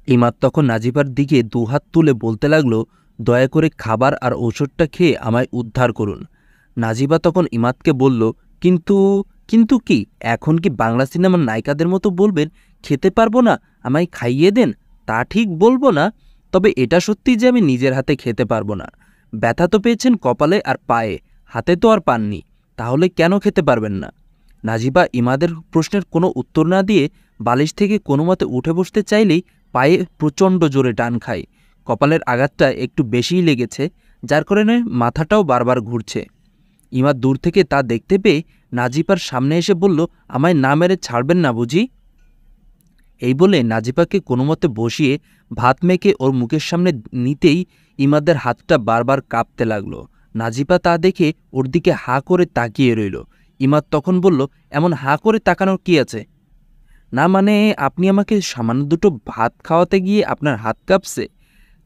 ইমাদ তখন নাজিফার দিকে দুহাত তুলে বলতে লাগলো, দয়া করে খাবার আর ঔষধটা খেয়ে আমায় উদ্ধার করুন। নাজিবা তখন ইমাদকে বলল, কিন্তু কিন্তু কি এখন কি বাংলা সিনেমার নায়িকাদের মতো বলবেন খেতে পারবো না, আমায় খাইয়ে দেন? তা ঠিক বলবো না, তবে এটা সত্যি যে আমি নিজের হাতে খেতে পারবো না। ব্যথা তো পেয়েছেন কপালে আর পায়ে, হাতে তো আর পাননি, তাহলে কেন খেতে পারবেন না? নাজিবা ইমাদের প্রশ্নের কোনো উত্তর না দিয়ে বালিশ থেকে কোনো মতে উঠে বসতে চাইলেই পায়ে প্রচণ্ড জোরে টান খায়। কপালের আঘাতটা একটু বেশিই লেগেছে, যার কারণে মাথাটাও বারবার ঘুরছে। ইমাদ দূর থেকে তা দেখতে পেয়ে নাজিপার সামনে এসে বলল, আমায় না মেরে ছাড়বেন না বুঝি? এই বলে নাজিপাকে কোনো মতে বসিয়ে ভাত মেখে ওর মুখের সামনে নিতেই ইমাদের হাতটা বারবার কাঁপতে লাগলো। নাজিপা তা দেখে ওর দিকে হাঁ করে তাকিয়ে রইল। ইমাদ তখন বলল, এমন হাঁ করে তাকানোর কি আছে? না মানে, আপনি আমাকে সামান্য দুটো ভাত খাওয়াতে গিয়ে আপনার হাত কাঁপছে?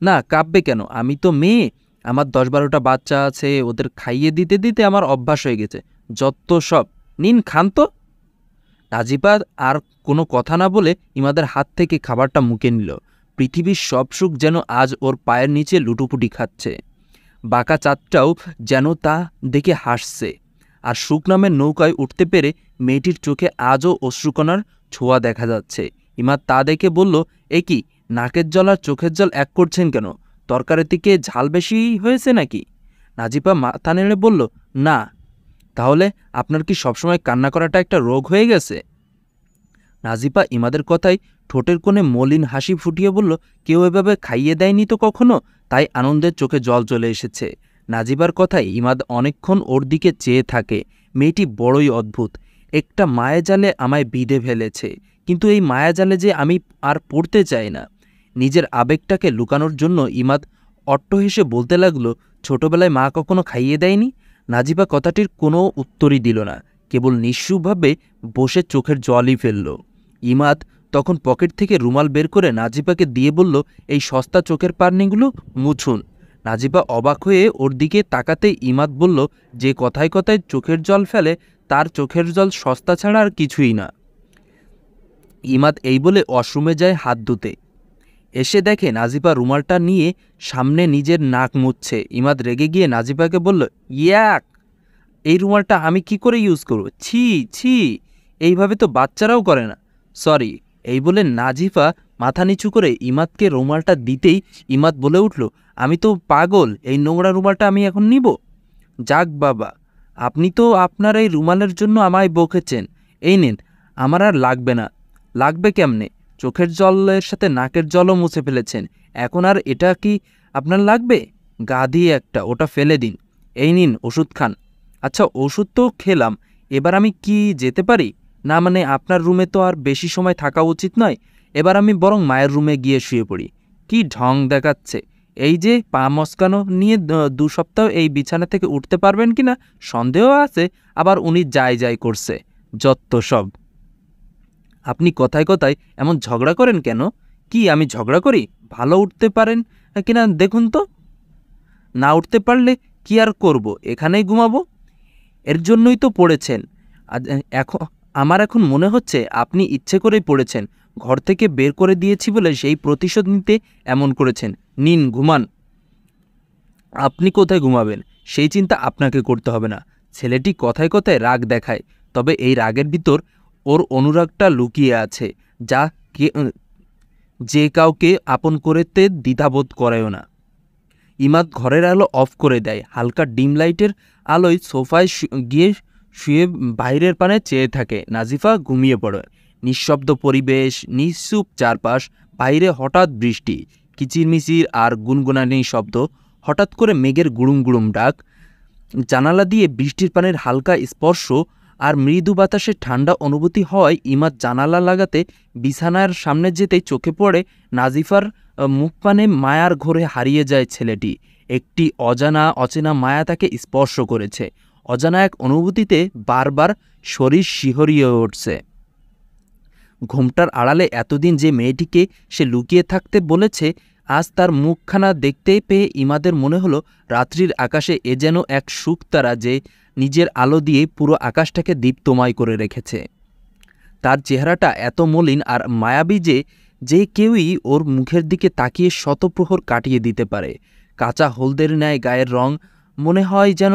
না, কাঁপবে কেন? আমি তো মেয়ে, আমার ১০-১২টা বাচ্চা আছে, ওদের খাইয়ে দিতে দিতে আমার অভ্যাস হয়ে গেছে। যত সব, নিন খান তো। নাজিবা আর কোনো কথা না বলে ইমাদের হাত থেকে খাবারটা মুখে নিল। পৃথিবীর সব সুখ যেন আজ ওর পায়ের নিচে লুটোপুটি খাচ্ছে। বাঁকা চাঁদটাও যেন তা দেখে হাসছে। আর সুখ নামের নৌকায় উঠতে পেরে মেয়েটির চোখে আজও অশ্রুকণার ছোঁয়া দেখা যাচ্ছে। ইমাদ তা দেখে বলল, এ কি, নাকের জল আর চোখের জল এক করছেন কেন? তরকারি থেকে ঝাল বেশি হয়েছে নাকি? নাজিপা মাথা নেড়ে বলল, না। তাহলে আপনার কি সবসময় কান্না করাটা একটা রোগ হয়ে গেছে? নাজিপা ইমাদের কথায় ঠোঁটের কোণে মলিন হাসি ফুটিয়ে বলল, কেউ এভাবে খাইয়ে দেয়নি তো কখনো, তাই আনন্দের চোখে জল চলে এসেছে। নাজিবার কথায় ইমাদ অনেকক্ষণ ওর দিকে চেয়ে থাকে। মেয়েটি বড়ই অদ্ভুত, একটা মায়াজালে আমায় বিঁধে ফেলেছে, কিন্তু এই মায়াজালে যে আমি আর পড়তে চাই না। নিজের আবেগটাকে লুকানোর জন্য ইমাদ অট্ট হেসে বলতে লাগলো, ছোটবেলায় মা কখনো খাইয়ে দেয়নি? নাজিবা কথাটির কোনো উত্তরই দিল না, কেবল নিঃস্বভাবে বসে চোখের জলই ফেলল। ইমাদ তখন পকেট থেকে রুমাল বের করে নাজিবাকে দিয়ে বলল, এই সস্তা চোখের পানিগুলো মুছুন। নাজিবা অবাক হয়ে ওর দিকে তাকাতেই ইমাদ বলল, যে কথায় কথায় চোখের জল ফেলে তার চোখের জল সস্তা ছাড়া আর কিছুই না। ইমাদ এই বলে ওয়াশরুমে যায় হাত ধুতে। এসে দেখে নাজিবা রুমালটা নিয়ে সামনে নিজের নাক মুছছে। ইমাদ রেগে গিয়ে নাজিবাকে বলল, ইয়াক, এই রুমালটা আমি কি করে ইউজ করব? ছি ছি, এইভাবে তো বাচ্চারাও করে না। সরি। এই বলে নাজিফা মাথা নিচু করে ইমাদকে রুমালটা দিতেই ইমাদ বলে উঠল, আমি তো পাগল, এই নোংরা রুমালটা আমি এখন নিব? যাক বাবা, আপনি তো আপনার এই রুমালের জন্য আমায় বকেছেন। এই নিন, আমার আর লাগবে না। লাগবে কেমনে? চোখের জলের সাথে নাকের জলও মুছে ফেলেছেন, এখন আর এটা কি আপনার লাগবে? গাধি একটা, ওটা ফেলে দিন। এই নিন ওষুধ খান। আচ্ছা, ওষুধ তো খেলাম, এবার আমি কি যেতে পারি? না মানে, আপনার রুমে তো আর বেশি সময় থাকা উচিত নয়, এবার আমি বরং মায়ের রুমে গিয়ে শুয়ে পড়ি। কি ঢং দেখাচ্ছে! এই যে পা মস্কানো নিয়ে ২ সপ্তাহ এই বিছানা থেকে উঠতে পারবেন কিনা সন্দেহ আছে, আবার উনি যাই যাই করছে। যত সব! আপনি কথায় কথায় এমন ঝগড়া করেন কেন? কি আমি ঝগড়া করি? ভালো উঠতে পারেন কিনা দেখুন তো। না উঠতে পারলে কি আর করব, এখানেই ঘুমাবো। এর জন্যই তো পড়েছেন। এখন আমার এখন মনে হচ্ছে আপনি ইচ্ছে করেই পড়েছেন, ঘর থেকে বের করে দিয়েছি বলে সেই প্রতিশোধ নিতে এমন করেছেন। নিন ঘুমান। আপনি কোথায় ঘুমাবেন সেই চিন্তা আপনাকে করতে হবে না। ছেলেটি কথায় কথায় রাগ দেখায়, তবে এই রাগের ভিতর ওর অনুরাগটা লুকিয়ে আছে, যা যে কাউকে আপন করতে দ্বিধাবোধ করেও না। ইমাদ ঘরের আলো অফ করে দেয়। হালকা ডিম লাইটের আলোয় সোফায় গিয়ে শুয়ে বাইরের পানে চেয়ে থাকে। নাজিফা ঘুমিয়ে পড়ে। নিঃশব্দ পরিবেশ, নিশ্চুপ চারপাশ। বাইরে হঠাৎ বৃষ্টি, কিচিরমিচির আর গুনগুনানি শব্দ। হঠাৎ করে মেঘের গুড়ুম গুড়ুম ডাক। জানালা দিয়ে বৃষ্টির পানির হালকা স্পর্শ আর মৃদু বাতাসের ঠান্ডা অনুভূতি হওয়ায় ইমাদ জানালা লাগাতে বিছানার সামনে যেতেই চোখে পড়ে নাজিফার মুখপানে মায়ার ঘোরে হারিয়ে যায় ছেলেটি। একটি অচেনা মায়া তাকে স্পর্শ করেছে। অজানা এক অনুভূতিতে বারবার শরীর শিহরিয়ে উঠছে। ঘোমটার আড়ালে এতদিন যে মেয়েটিকে সে লুকিয়ে থাকতে বলেছে, আজ তার মুখখানা দেখতে পেয়ে ইমাদের মনে হলো রাত্রির আকাশে এ যেন এক শুকতারা, যে নিজের আলো দিয়ে পুরো আকাশটাকে দীপ্তময় করে রেখেছে। তার চেহারাটা এত মলিন আর মায়াবী যে যে কেউই ওর মুখের দিকে তাকিয়ে শতপ্রহর কাটিয়ে দিতে পারে। কাঁচা হলদের ন্যায় গায়ের রং, মনে হয় যেন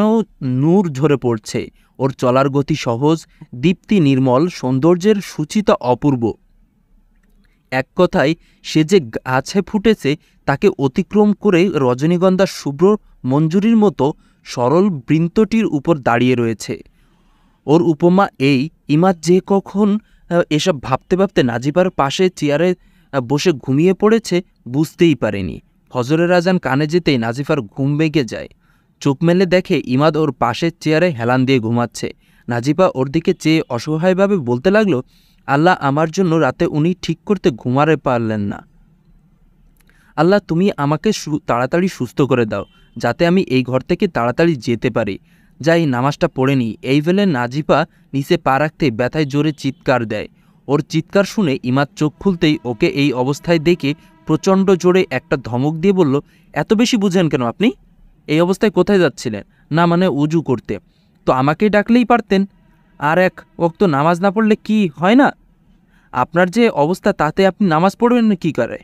নূর ঝরে পড়ছে। ওর চলার গতি সহজ, দীপ্তি নির্মল, সৌন্দর্যের সূচিতা অপূর্ব। এক কথায় সে যে গাছে ফুটেছে তাকে অতিক্রম করে রজনীগন্ধার শুভ্র মঞ্জুরির মতো সরল বৃন্তটির উপর দাঁড়িয়ে রয়েছে। ওর উপমা এই, ইমাদ যে কখন এসব ভাবতে ভাবতে নাজিবার পাশে চেয়ারে বসে ঘুমিয়ে পড়েছে বুঝতেই পারেনি। ফজরের আজান কানে যেতেই নাজিফার ঘুম ভেঙে যায়। চোখ মেলে দেখে ইমাদ ওর পাশের চেয়ারে হেলান দিয়ে ঘুমাচ্ছে। নাজিফা ওর দিকে চেয়ে অসহায়ভাবে বলতে লাগলো, আল্লাহ, আমার জন্য রাতে উনি ঠিক করতে ঘুমাতে পারলেন না। আল্লাহ, তুমি আমাকে তাড়াতাড়ি সুস্থ করে দাও, যাতে আমি এই ঘর থেকে তাড়াতাড়ি যেতে পারি। যাই, নামাজটা পড়ে নিই। এই বেলে নাজিফা নিচে পা রাখতে ব্যথায় জোরে চিৎকার দেয়। ওর চিৎকার শুনে ইমাদ চোখ খুলতেই ওকে এই অবস্থায় দেখে প্রচণ্ড জোরে একটা ধমক দিয়ে বলল, এত বেশি বুঝেন কেন আপনি? এই অবস্থায় কোথায় যাচ্ছিলেন? না মানে উজু করতে। তো আমাকেই ডাকলেই পারতেন। আর এক ওয়াক্ত নামাজ না পড়লে কি হয় না? আপনার যে অবস্থা তাতে আপনি নামাজ পড়বেন না কী করে?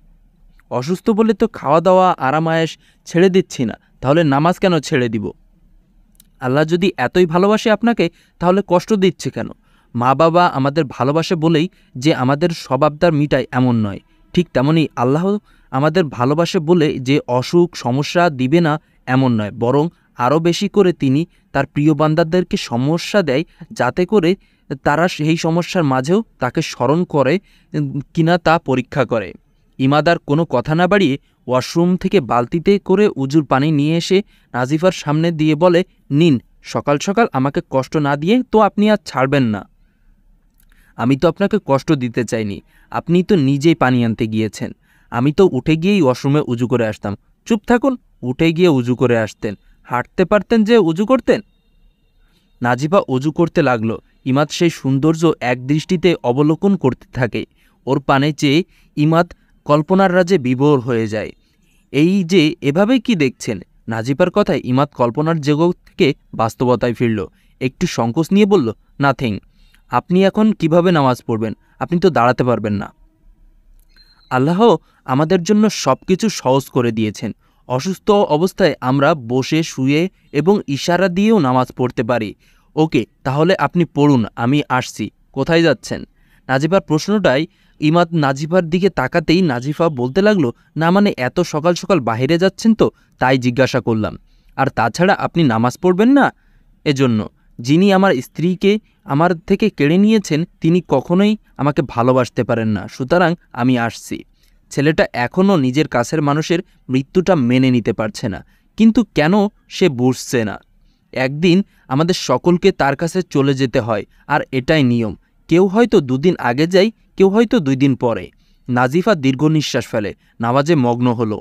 অসুস্থ বলে তো খাওয়া দাওয়া আরাম আয়েশ ছেড়ে দিচ্ছি না, তাহলে নামাজ কেন ছেড়ে দিব? আল্লাহ যদি এতই ভালোবাসে আপনাকে, তাহলে কষ্ট দিচ্ছে কেন? মা বাবা আমাদের ভালোবাসে বলেই যে আমাদের স্বভাবদার মিটায় এমন নয়। ঠিক তেমনই আল্লাহ আমাদের ভালোবাসে বলে যে অসুখ সমস্যা দিবে না এমন নয়, বরং আরও বেশি করে তিনি তার প্রিয় বান্দাদেরকে সমস্যা দেয়, যাতে করে তারা সেই সমস্যার মাঝেও তাকে স্মরণ করে কিনা তা পরীক্ষা করে। ইমাদার কোনো কথা না বাড়িয়ে ওয়াশরুম থেকে বালতিতে করে উজুর পানি নিয়ে এসে নাজিফার সামনে দিয়ে বলে, নিন, সকাল সকাল আমাকে কষ্ট না দিয়ে তো আপনি আর ছাড়বেন না। আমি তো আপনাকে কষ্ট দিতে চাইনি, আপনি তো নিজেই পানি আনতে গিয়েছেন। আমি তো উঠে গিয়েই ওয়াশরুমে উজু করে আসতাম। চুপ থাকুন, উঠে গিয়ে উজু করে আসতেন। হাঁটতে পারতেন যে উজু করতেন। নাজিফা অজু করতে লাগলো। ইমাদ সেই সৌন্দর্য এক দৃষ্টিতে অবলোকন করতে থাকে। ওর পানে চেয়ে ইমাদ কল্পনার রাজ্যে বিভোর হয়ে যায়। এই যে এভাবে কি দেখছেন? নাজিফার কথায় ইমাদ কল্পনার জগৎ থেকে বাস্তবতায় ফিরল। একটু সংকোচ নিয়ে বলল, নাথিং। আপনি এখন কিভাবে নামাজ পড়বেন? আপনি তো দাঁড়াতে পারবেন না। আল্লাহ আমাদের জন্য সব কিছু সহজ করে দিয়েছেন। অসুস্থ অবস্থায় আমরা বসে শুয়ে এবং ইশারা দিয়েও নামাজ পড়তে পারি। ওকে, তাহলে আপনি পড়ুন, আমি আসছি। কোথায় যাচ্ছেন? নাজিফার প্রশ্নটাই ইমাদ নাজিফার দিকে তাকাতেই নাজিফা বলতে লাগলো, না মানে এত সকাল সকাল বাইরে যাচ্ছেন তো, তাই জিজ্ঞাসা করলাম। আর তাছাড়া আপনি নামাজ পড়বেন না? এজন্য যিনি আমার স্ত্রীকে আমার থেকে কেড়ে নিয়েছেন তিনি কখনোই আমাকে ভালোবাসতে পারেন না, সুতরাং আমি আসছি। ছেলেটা এখনও নিজের কাছের মানুষের মৃত্যুটা মেনে নিতে পারছে না, কিন্তু কেন সে বুঝছে না। একদিন আমাদের সকলকে তার কাছে চলে যেতে হয়, আর এটাই নিয়ম। কেউ হয়তো দুদিন আগে যায়, কেউ হয়তো 2 দিন পরে। নাজিফা দীর্ঘ নিঃশ্বাস ফেলে, নামাজে মগ্ন হলো।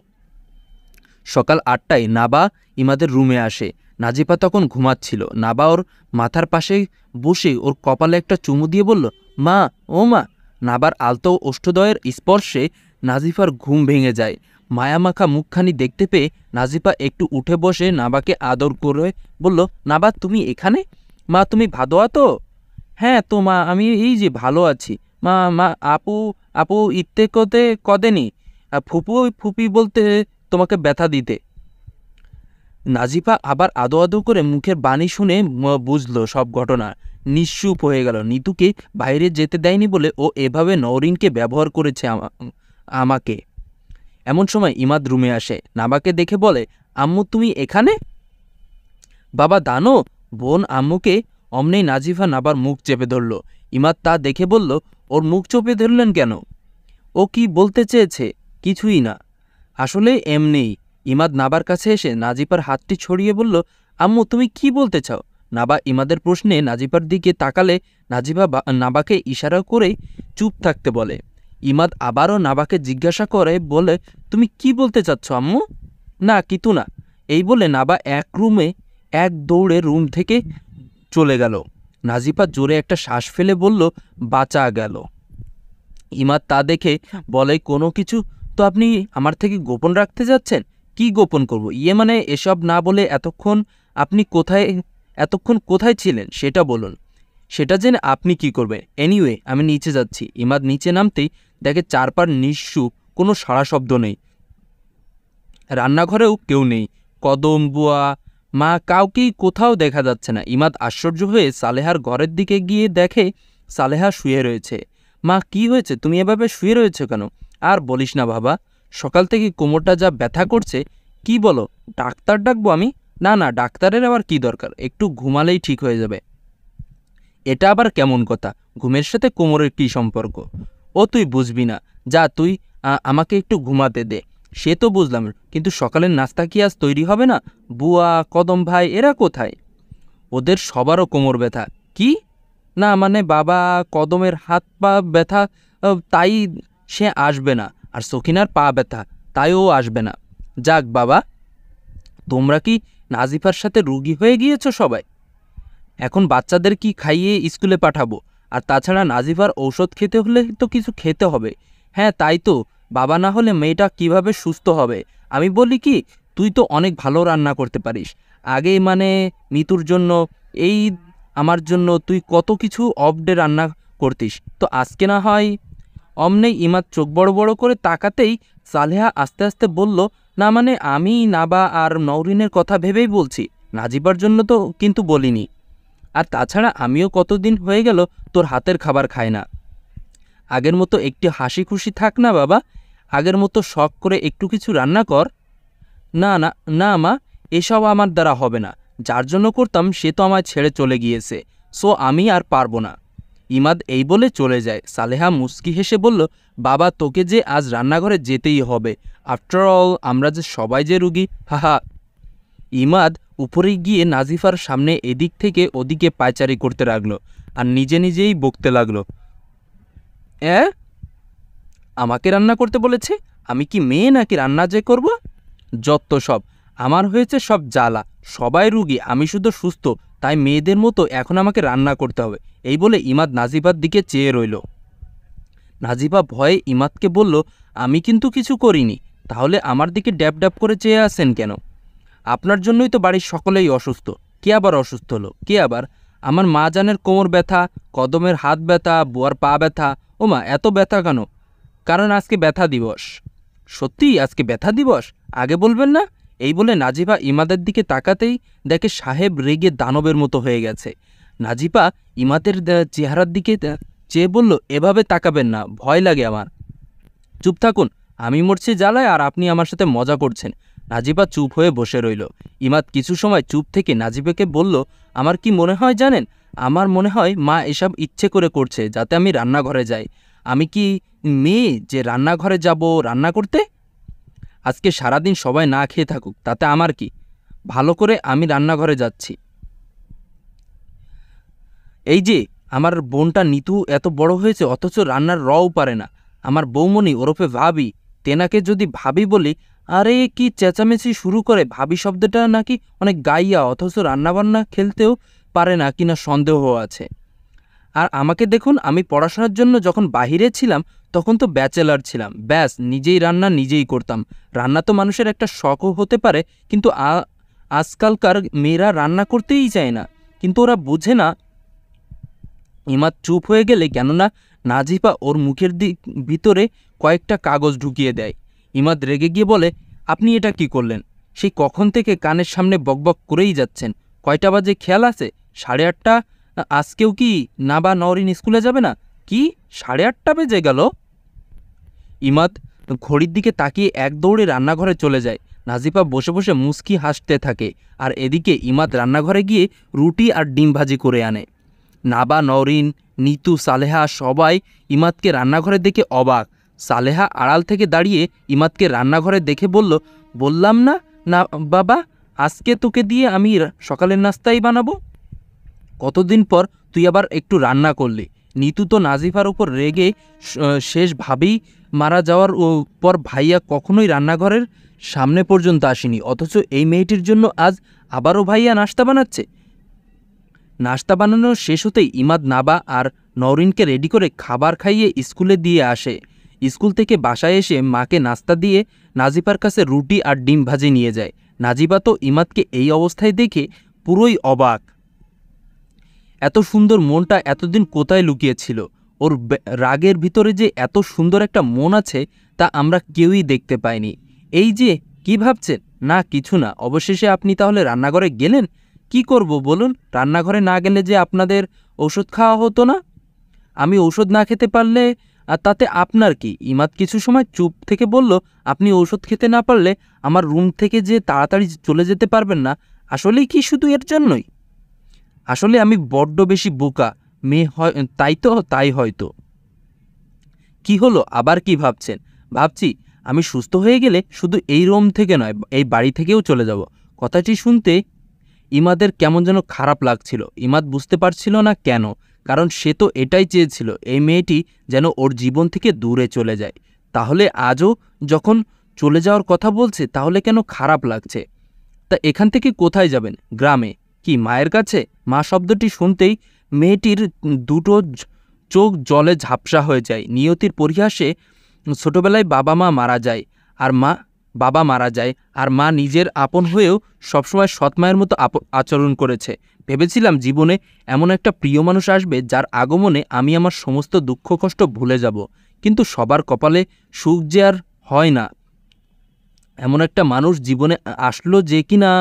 সকাল 8টায় নাবা ইমাদের রুমে আসে। নাজিফা তখন ঘুমাচ্ছিল। নাবা ওর মাথার পাশে বসে ওর কপালে একটা চুমু দিয়ে বলল, মা, ও মা। নাবার আলতো ওষ্ঠদয়ের স্পর্শে নাজিফার ঘুম ভেঙে যায়। মায়ামাখা মুখখানি দেখতে পেয়ে নাজিফা একটু উঠে বসে নাবাকে আদর করে বলল, নাবা, তুমি এখানে? মা, তুমি ভালো আছো? হ্যাঁ তো মা, আমি এই যে ভালো আছি। মা মা আপু আপু ইত্তে কদেনি ফুপু ফুপি বলতে তোমাকে ব্যথা দিতে। নাজিফা আবার আদো আদো করে মুখের বাণী শুনে বুঝল সব ঘটনা। নিশ্চুপ হয়ে গেল। নিতুকে বাইরে যেতে দেয়নি বলে ও এভাবে নওরিনকে ব্যবহার করেছে আমাকে। এমন সময় ইমাদ রুমে আসে। নাবাকে দেখে বলে, আম্মু, তুমি এখানে? বাবা দানো, বোন আম্মুকে। অমনেই নাজিফা নাবার মুখ চেপে ধরল। ইমাদ তা দেখে বলল, ওর মুখ চেপে ধরলেন কেন? ও কি বলতে চেয়েছে? কিছুই না, আসলে এমনিই। ইমাদ নাবার কাছে এসে নাজিফার হাতটি ছড়িয়ে বলল, আম্মু, তুমি কি বলতে চাও? নাবা ইমাদের প্রশ্নে নাজিফার দিকে তাকালে নাজিফা নাবাকে ইশারা করেই চুপ থাকতে বলে। ইমাদ আবারও নাবাকে জিজ্ঞাসা করে বলে, তুমি কি বলতে চাচ্ছ আম্মু? না, কিতু না। এই বলে নাবা এক দৌড়ে রুম থেকে চলে গেল। নাজিফা জোরে একটা শ্বাস ফেলে বলল, বাঁচা গেল। ইমাদ তা দেখে বলে, কোনো কিছু তো আপনি আমার থেকে গোপন রাখতে যাচ্ছেন? কি গোপন করব? মানে এসব না বলে এতক্ষণ কোথায় ছিলেন সেটা বলুন। সেটা জেনে আপনি কি করবেন? এনিওয়ে, আমি নিচে যাচ্ছি। ইমাদ নিচে নামতেই দেখে চারপাশ নিঃসুপ, কোনো সাড়া শব্দ নেই। রান্নাঘরেও কেউ নেই। কদম, বুয়া, মা কাউকেই কোথাও দেখা যাচ্ছে না। ইমাদ আশ্চর্য হয়ে সালেহার ঘরের দিকে গিয়ে দেখে সালেহা শুয়ে রয়েছে। মা, কি হয়েছে? তুমি এভাবে শুয়ে রয়েছে কেন? আর বলিস না বাবা, সকাল থেকে কোমরটা যা ব্যথা করছে। কি বলো, ডাক্তার ডাকবো আমি? না না, ডাক্তারের আবার কি দরকার, একটু ঘুমালেই ঠিক হয়ে যাবে। এটা আবার কেমন কথা? ঘুমের সাথে কোমরের কী সম্পর্ক? ও তুই বুঝবি না, যা তুই আমাকে একটু ঘুমাতে দে। সে তো বুঝলাম, কিন্তু সকালের নাস্তা কি আজ তৈরি হবে না? বুয়া, কদম ভাই এরা কোথায়? ওদের সবারও কোমর ব্যথা। কি? না মানে বাবা, কদমের হাত পা ব্যথা, তাই সে আসবে না। আর সখিনার পা ব্যথা, তাই ও আসবে না। যাক বাবা, তোমরা কি নাজিফার সাথে রুগী হয়ে গিয়েছো সবাই? এখন বাচ্চাদের কি খাইয়ে স্কুলে পাঠাবো? আর তাছাড়া নাজিফার ঔষধ খেতে হলে তো কিছু খেতে হবে। হ্যাঁ তাই তো, বাবা না হলে মেয়েটা কিভাবে সুস্থ হবে? আমি বলি কি, তুই তো অনেক ভালো রান্না করতে পারিস। আগে মানে মিতুর জন্য, এই আমার জন্য তুই কত কিছু অফ ডে রান্না করতিস, তো আজকে না হয়। অমনেই ইমাদ চোখ বড় বড় করে তাকাতেই সালেহা আস্তে আস্তে বলল, না মানে আমি নাবা আর নওরিনের কথা ভেবেই বলছি, নাজিবার জন্য তো কিন্তু বলিনি। আর তাছাড়া আমিও কতদিন হয়ে গেল তোর হাতের খাবার খাই না। আগের মতো একটু হাসি খুশি থাক না বাবা, আগের মতো শখ করে একটু কিছু রান্না কর। না না না মা, এসব আমার দ্বারা হবে না। যার জন্য করতাম সে তো আমায় ছেড়ে চলে গিয়েছে, সো আমি আর পারবো না। ইমাদ এই বলে চলে যায়। সালেহা মুস্কি হেসে বলল, বাবা তোকে যে আজ রান্নাঘরে যেতেই হবে, আফটার অল আমরা যে সবাই যে রুগী, হাহা। ইমাদ উপরে গিয়ে নাজিফার সামনে এদিক থেকে ওদিকে পায়চারি করতে লাগলো আর নিজে নিজেই বকতে লাগলো, আমাকে রান্না করতে বলেছে? আমি কি মেয়ে নাকি রান্না যে করব? যত সব, আমার হয়েছে সব জ্বালা। সবাই রুগী, আমি শুধু সুস্থ, তাই মেয়েদের মতো এখন আমাকে রান্না করতে হবে। এই বলে ইমাদ নাজিফার দিকে চেয়ে রইল। নাজিফা ভয়ে ইমাদকে বলল, আমি কিন্তু কিছু করিনি, তাহলে আমার দিকে ড্যাব ড্যাব করে চেয়ে আছেন কেন? আপনার জন্যই তো বাড়ির সকলেই অসুস্থ। কে আবার অসুস্থ হলো? কে আবার? আমার মা জানের কোমর ব্যথা, কদমের হাত ব্যথা, বুয়ার পা ব্যথা। ও মা, এত ব্যথা কেন? কারণ আজকে ব্যথা দিবস। সত্যিই আজকে ব্যথা দিবস? আগে বলবেন না? এই বলে নাজিফা ইমাদের দিকে তাকাতেই দেখে সাহেব রেগে দানবের মতো হয়ে গেছে। নাজিফা ইমাদের চেহারার দিকে চেয়ে বলল, এভাবে তাকাবেন না, ভয় লাগে আমার। চুপ থাকুন, আমি মরছি জ্বালায় আর আপনি আমার সাথে মজা করছেন। নাজিফা চুপ হয়ে বসে রইল। ইমাদ কিছু সময় চুপ থেকে নাজিফাকে বলল, আমার কি মনে হয় জানেন? আমার মনে হয় মা এসব ইচ্ছে করে করছে যাতে আমি রান্নাঘরে যাই। আমি কি মেয়ে যে রান্নাঘরে যাব রান্না করতে? আজকে সারাদিন সবাই না খেয়ে থাকুক, তাতে আমার কি? ভালো করে আমি রান্নাঘরে যাচ্ছি। এই যে আমার বোনটা নিতু এত বড় হয়েছে অথচ রান্নার রও পারে না। আমার বৌমণি ওরফে ভাবি, তেনাকে যদি ভাবি বলি, আরে কি চেঁচামেচি শুরু করে। ভাবি শব্দটা নাকি অনেক গাইয়া, অথচ রান্নাবান্না খেলতেও পারে না কিনা সন্দেহ আছে। আর আমাকে দেখুন, আমি পড়াশোনার জন্য যখন বাহিরে ছিলাম তখন তো ব্যাচেলার ছিলাম, ব্যাস নিজেই রান্না নিজেই করতাম। রান্না তো মানুষের একটা শখও হতে পারে, কিন্তু আজকালকার মেয়েরা রান্না করতেই চায় না, কিন্তু ওরা বোঝে না। ইমাদ চুপ হয়ে গেলে, কেননা নাজিফা ওর মুখের ভিতরে কয়েকটা কাগজ ঢুকিয়ে দেয়। ইমাদ রেগে গিয়ে বলে, আপনি এটা কি করলেন? সেই কখন থেকে কানের সামনে বকবক করেই যাচ্ছেন। কয়টা বাজে খেয়াল আছে? 8:30। আজকেও কি নাবা নওরিন স্কুলে যাবে না? কি 8:30 বেজে গেল? ইমাদ ঘড়ির দিকে তাকিয়ে এক দৌড়ে রান্নাঘরে চলে যায়। নাজিফা বসে বসে মুস্কি হাসতে থাকে, আর এদিকে ইমাদ রান্নাঘরে গিয়ে রুটি আর ডিম ভাজি করে আনে। নাবা, নওরিন, নিতু, সালেহা সবাই ইমাদকে রান্নাঘরে দেখে অবাক। সালেহা আড়াল থেকে দাঁড়িয়ে ইমাদকে রান্নাঘরে দেখে বলল, বললাম না না বাবা, আজকে তোকে দিয়ে আমি সকালের নাস্তাই বানাবো। কতদিন পর তুই আবার একটু রান্না করলি। নিতু তো নাজিফার উপর রেগে শেষ ভাবেই মারা যাওয়ার পর ভাইয়া কখনোই রান্নাঘরের সামনে পর্যন্ত আসেনি, অথচ এই মেয়েটির জন্য আজ আবারও ভাইয়া নাস্তা বানাচ্ছে। নাস্তা বানানো শেষ হতেই ইমাদ নাবা আর নওরিনকে রেডি করে খাবার খাইয়ে স্কুলে দিয়ে আসে। স্কুল থেকে বাসায় এসে মাকে নাস্তা দিয়ে নাজিফার কাছে রুটি আর ডিম ভাজি নিয়ে যায়। নাজিফা তো ইমাদকে এই অবস্থায় দেখে পুরোই অবাক। এত সুন্দর মনটা এতদিন কোথায় লুকিয়েছিল? ওর রাগের ভিতরে যে এত সুন্দর একটা মন আছে তা আমরা কেউই দেখতে পাইনি। এই যে কি ভাবছেন? না কিছু না। অবশেষে আপনি তাহলে রান্নাঘরে গেলেন? কি করব বলুন? রান্নাঘরে না গেলে যে আপনাদের ওষুধ খাওয়া হতো না? আমি ঔষধ না খেতে পারলে তাতে আপনার কি? ইমাদ কিছু সময় চুপ থেকে বলল, আপনি ঔষধ খেতে না পারলে আমার রুম থেকে যে তাড়াতাড়ি চলে যেতে পারবেন না, আসলেই কি শুধু এর জন্যই? আসলে আমি বড্ড বেশি বোকা মেয়ে, হয় তাই হয়তো। কি হলো, আবার কি ভাবছেন? ভাবছি আমি সুস্থ হয়ে গেলে শুধু এই রুম থেকে নয়, এই বাড়ি থেকেও চলে যাব। কথাটি শুনতে ইমাদের কেমন যেন খারাপ লাগছিল। ইমাদ বুঝতে পারছিল না কেন, কারণ সে তো এটাই চেয়েছিল, এই মেয়েটি যেন ওর জীবন থেকে দূরে চলে যায়। তাহলে আজও যখন চলে যাওয়ার কথা বলছে, তাহলে কেন খারাপ লাগছে? তা এখান থেকে কোথায় যাবেন? গ্রামে? কি মায়ের কাছে? মা শব্দটি শুনতেই মেয়েটির দুটো চোখ জলে ঝাপসা হয়ে যায়। নিয়তির পরিহাসে ছোটবেলায় বাবা মারা যায় আর মা নিজের আপন হয়েও সবসময় সৎমায়ের মতো আচরণ করেছে। ভেবেছিলাম জীবনে এমন একটা প্রিয় মানুষ আসবে যার আগমনে আমি আমার সমস্ত দুঃখ কষ্ট ভুলে যাব, কিন্তু সবার কপালে সুখ যে আর হয় না। এমন একটা মানুষ জীবনে আসলো যে কিনা।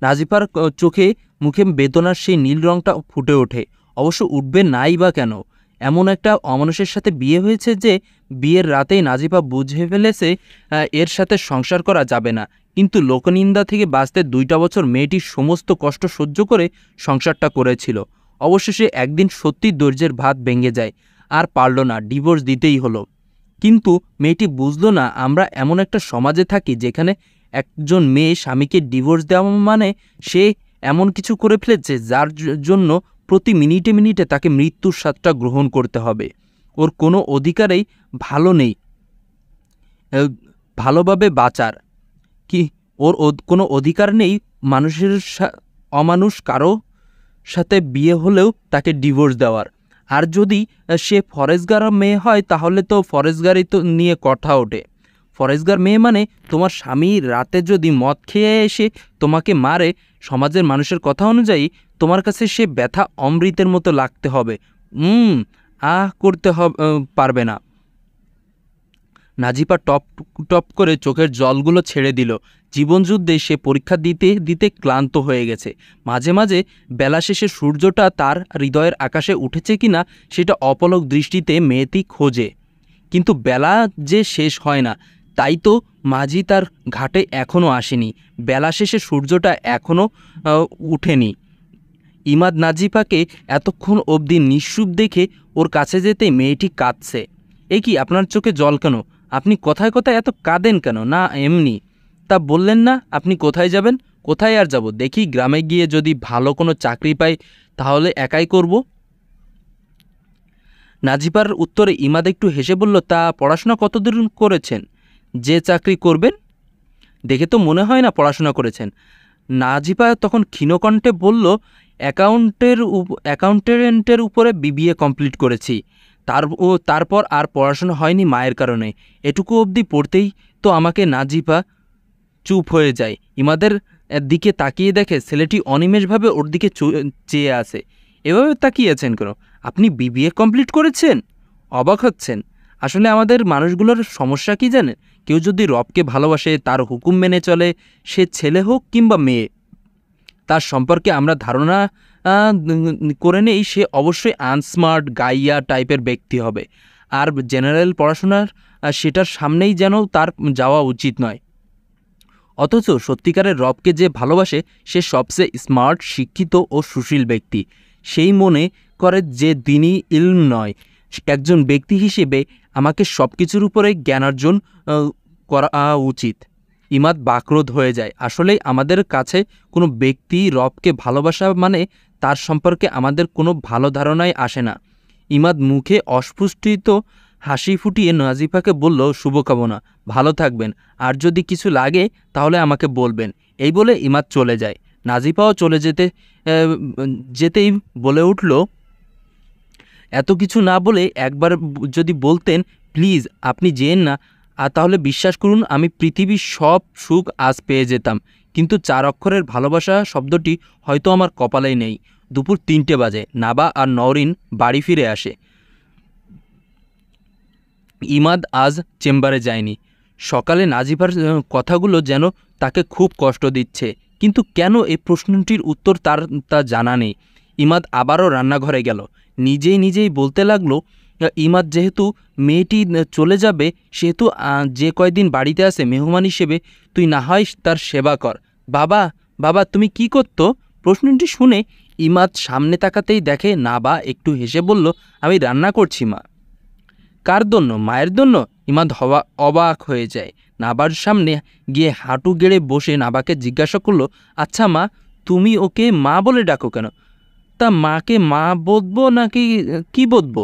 নাজিফার চোখে মুখে বেদনার সেই নীল রঙটা ফুটে ওঠে। অবশ্য উঠবে নাই বা কেন? এমন একটা অমানুষের সাথে বিয়ে হয়েছে যে বিয়ের রাতেই নাজিফা বুঝে ফেলেছে এর সাথে সংসার করা যাবে না। কিন্তু লোকনিন্দা থেকে বাঁচতে 2টা বছর মেয়েটির সমস্ত কষ্ট সহ্য করে সংসারটা করেছিল। অবশেষে একদিন সত্যি ধৈর্যের ভাত ভেঙে যায়, আর পারল না, ডিভোর্স দিতেই হলো। কিন্তু মেয়েটি বুঝল না, আমরা এমন একটা সমাজে থাকি যেখানে একজন মেয়ে স্বামীকে ডিভোর্স দেওয়া মানে সে এমন কিছু করে ফেলেছে যার জন্য প্রতি মিনিটে মিনিটে তাকে মৃত্যুর স্বাদটা গ্রহণ করতে হবে। ওর কোনো অধিকারেই ভালো নেই ভালোভাবে বাঁচার। কি ওর কোনো অধিকার নেই মানুষের অমানুষ কারো সাথে বিয়ে হলেও তাকে ডিভোর্স দেওয়ার। আর যদি সে ফরেস্টগার মেয়ে হয় তাহলে তো ফরেস্টগারই তো নিয়ে কথা ওঠে। ফরেস্টগার মেয়ে মানে তোমার স্বামী রাতে যদি মদ খেয়ে এসে তোমাকে মারে, সমাজের মানুষের কথা অনুযায়ী তোমার কাছে সে ব্যথা অমৃতের মতো লাগতে হবে। করতে পারবে না। নাজিফা টপ টপ করে চোখের জলগুলো ছেড়ে দিল। জীবনযুদ্ধে সে পরীক্ষা দিতে দিতে ক্লান্ত হয়ে গেছে। মাঝে মাঝে বেলা শেষে সূর্যটা তার হৃদয়ের আকাশে উঠেছে কিনা সেটা অপলক দৃষ্টিতে মেয়েটি খোঁজে, কিন্তু বেলা যে শেষ হয় না। তাই তো মাঝি তার ঘাটে এখনও আসেনি। বেলা শেষে সূর্যটা এখনও উঠেনি। ইমাদ নাজিফাকে এতক্ষণ অবধি নিঃসুপ দেখে ওর কাছে যেতে মেয়েটি কাঁদছে। এ কি, আপনার চোখে জল কেন? আপনি কথায় কথায় এত কাঁদেন কেন? না এমনি। তা বললেন না আপনি কোথায় যাবেন? কোথায় আর যাব? দেখি গ্রামে গিয়ে যদি ভালো কোনো চাকরি পাই তাহলে একাই করব। নাজিফার উত্তরে ইমাদ একটু হেসে বলল, তা পড়াশোনা কতদূর করেছেন? যে চাকরি করবেন? দেখে তো মনে হয় না পড়াশোনা করেছেন। নাজিফা তখন ক্ষীণকণ্ঠে বলল, অ্যাকাউন্টেন্টের উপরে বিবিএ কমপ্লিট করেছি। তারপর আর পড়াশোনা হয়নি মায়ের কারণে। এটুকু অবধি পড়তেই তো আমাকে। নাজিফা চুপ হয়ে যায়। ইমাদের দিকে তাকিয়ে দেখে ছেলেটি অনিমেষভাবে ওর দিকে চেয়ে আসে। এভাবে তাকিয়েছেন কেন? আপনি বিবিএ কমপ্লিট করেছেন? অবাক হচ্ছেন? আসলে আমাদের মানুষগুলোর সমস্যা কি জানেন? কেউ যদি রবকে ভালোবাসে, তার হুকুম মেনে চলে, সে ছেলে হোক কিংবা মেয়ে, তার সম্পর্কে আমরা ধারণা করে নেই সে অবশ্যই আনস্মার্ট গাইয়া টাইপের ব্যক্তি হবে, আর জেনারেল পড়াশোনার সেটার সামনেই যেন তার যাওয়া উচিত নয়। অথচ সত্যিকারের রবকে যে ভালোবাসে সে সবচেয়ে স্মার্ট, শিক্ষিত ও সুশীল ব্যক্তি। সেই মনে করে যে দিনই ইলম নয়, একজন ব্যক্তি হিসেবে আমাকে সব কিছুর উপরে জ্ঞানার্জন করা উচিত। ইমাদ বাকরোধ হয়ে যায়। আসলেই আমাদের কাছে কোনো ব্যক্তি রবকে ভালোবাসা মানে তার সম্পর্কে আমাদের কোনো ভালো ধারণাই আসে না। ইমাদ মুখে অস্ফুটিত হাসি ফুটিয়ে নাজিফাকে বলল, শুভকামনা, ভালো থাকবেন, আর যদি কিছু লাগে তাহলে আমাকে বলবেন। এই বলে ইমাদ চলে যায়। নাজিফাও চলে যেতেই বলে উঠল, এত কিছু না বলে একবার যদি বলতেন প্লিজ আপনি যেন না, তাহলে বিশ্বাস করুন আমি পৃথিবীর সব সুখ আজ পেয়ে যেতাম। কিন্তু 4 অক্ষরের ভালোবাসা শব্দটি হয়তো আমার কপালেই নেই। দুপুর 3টে বাজে। নাবা আর নওরিন বাড়ি ফিরে আসে। ইমাদ আজ চেম্বারে যায়নি। সকালে নাজিফার কথাগুলো যেন তাকে খুব কষ্ট দিচ্ছে, কিন্তু কেন এই প্রশ্নটির উত্তর তার তা জানা নেই। ইমাদ আবারও রান্নাঘরে গেল। নিজেই নিজেই বলতে লাগলো, ইমাদ যেহেতু মেয়েটি চলে যাবে, সেহেতু যে কয়দিন বাড়িতে আসে মেহমান হিসেবে তুই না হয় তার সেবা কর। বাবা, বাবা তুমি কি করতো? প্রশ্নটি শুনে ইমাদ সামনে তাকাতেই দেখে নাবা একটু হেসে বলল, আমি রান্না করছি মা। কার জন্য? মায়ের জন্য? ইমাদ অবাক হয়ে যায়। নাবার সামনে গিয়ে হাঁটু গেড়ে বসে নাবাকে জিজ্ঞাসা করলো, আচ্ছা মা, তুমি ওকে মা বলে ডাকো কেন? তা মাকে মা বলবো নাকি কি বলবো?